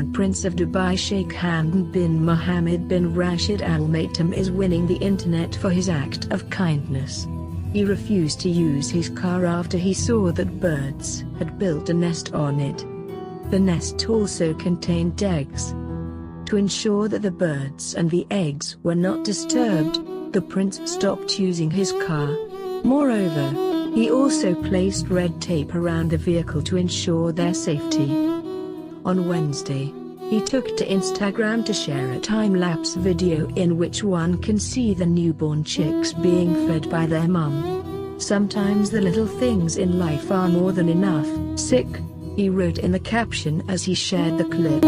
Crown Prince of Dubai Sheikh Hamdan bin Mohammed bin Rashid Al Maktoum is winning the internet for his act of kindness. He refused to use his car after he saw that birds had built a nest on it. The nest also contained eggs. To ensure that the birds and the eggs were not disturbed, the prince stopped using his car. Moreover, he also placed red tape around the vehicle to ensure their safety. On Wednesday, he took to Instagram to share a time-lapse video in which one can see the newborn chicks being fed by their mum. "Sometimes the little things in life are more than enough, sick," he wrote in the caption as he shared the clip.